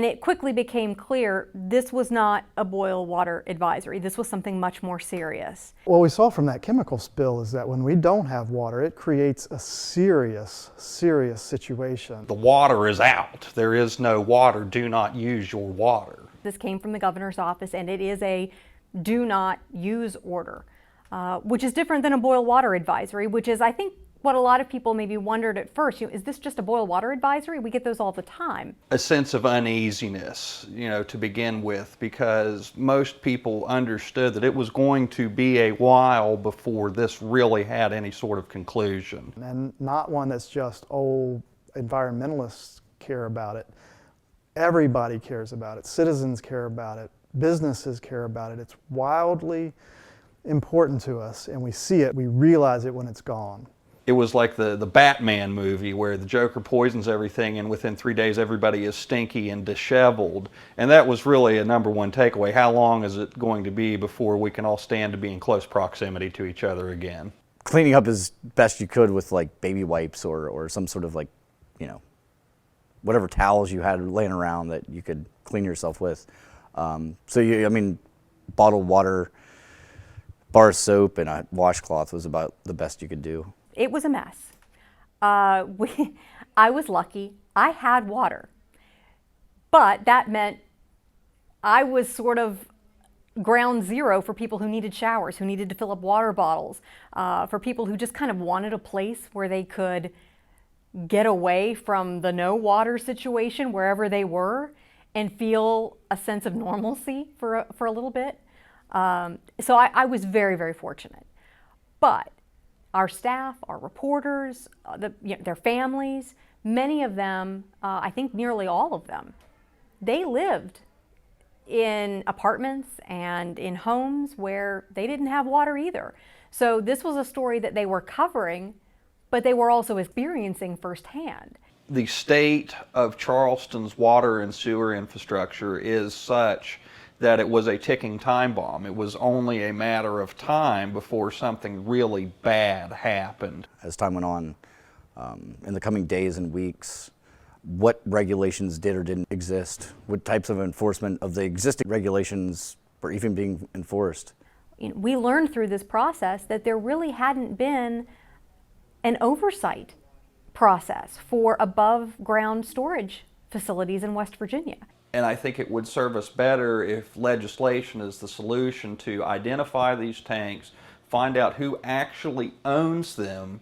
And it quickly became clear this was not a boil water advisory. This was something much more serious. What we saw from that chemical spill is that when we don't have water, it creates a serious, serious situation. The water is out. There is no water. Do not use your water. This came from the governor's office, and it is a do not use order, which is different than a boil water advisory, which is, I think, what a lot of people maybe wondered at first. Is this just a boil water advisory? We get those all the time. A sense of uneasiness, to begin with, because most people understood that it was going to be a while before this really had any sort of conclusion. And not one that's just, oh, environmentalists care about it. Everybody cares about it. Citizens care about it. Businesses care about it. It's wildly important to us, and we see it, we realize it when it's gone. It was like the Batman movie where the Joker poisons everything and within 3 days everybody is stinky and disheveled. And that was really a number one takeaway. How long is it going to be before we can all stand to be in close proximity to each other again? Cleaning up as best you could with like baby wipes or some sort of like, whatever towels you had laying around that you could clean yourself with. Bottled water, bar soap, and a washcloth was about the best you could do. It was a mess. I was lucky. I had water. But that meant I was sort of ground zero for people who needed showers, who needed to fill up water bottles, for people who just kind of wanted a place where they could get away from the no water situation wherever they were and feel a sense of normalcy for a little bit. So I was very, very fortunate. But our staff, our reporters, their families, many of them, I think nearly all of them, they lived in apartments and in homes where they didn't have water either. So this was a story that they were covering, but they were also experiencing firsthand. The state of Charleston's water and sewer infrastructure is such that it was a ticking time bomb. It was only a matter of time before something really bad happened. As time went on, in the coming days and weeks, what regulations did or didn't exist, what types of enforcement of the existing regulations were even being enforced. We learned through this process that there really hadn't been an oversight process for above ground storage facilities in West Virginia. And I think it would serve us better if legislation is the solution to identify these tanks, find out who actually owns them,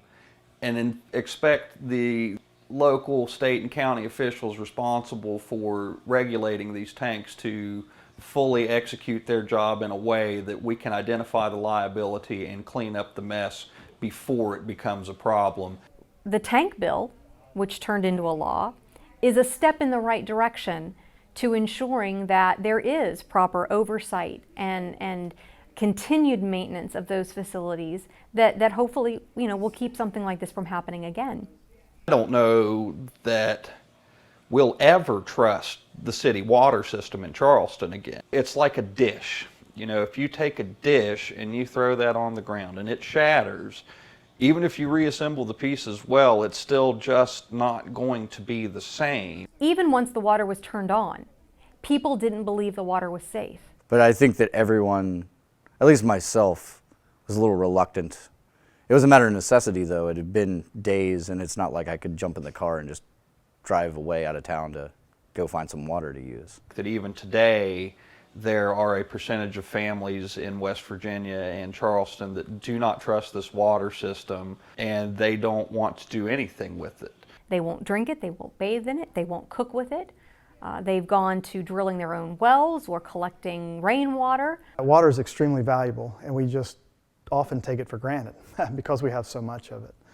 and then expect the local, state, and county officials responsible for regulating these tanks to fully execute their job in a way that we can identify the liability and clean up the mess before it becomes a problem. The tank bill, which turned into a law, is a step in the right direction to ensuring that there is proper oversight and continued maintenance of those facilities that hopefully will keep something like this from happening again. I don't know that we'll ever trust the city water system in Charleston again. It's like a dish. If you take a dish and you throw that on the ground and it shatters, even if you reassemble the pieces well, it's still just not going to be the same. Even once the water was turned on, people didn't believe the water was safe. But I think that everyone, at least myself, was a little reluctant. It was a matter of necessity, though. It had been days, and it's not like I could jump in the car and just drive away out of town to go find some water to use. That even today, there are a percentage of families in West Virginia and Charleston that do not trust this water system, and they don't want to do anything with it. They won't drink it, they won't bathe in it, they won't cook with it. They've gone to drilling their own wells or collecting rainwater. Water is extremely valuable, and we just often take it for granted because we have so much of it.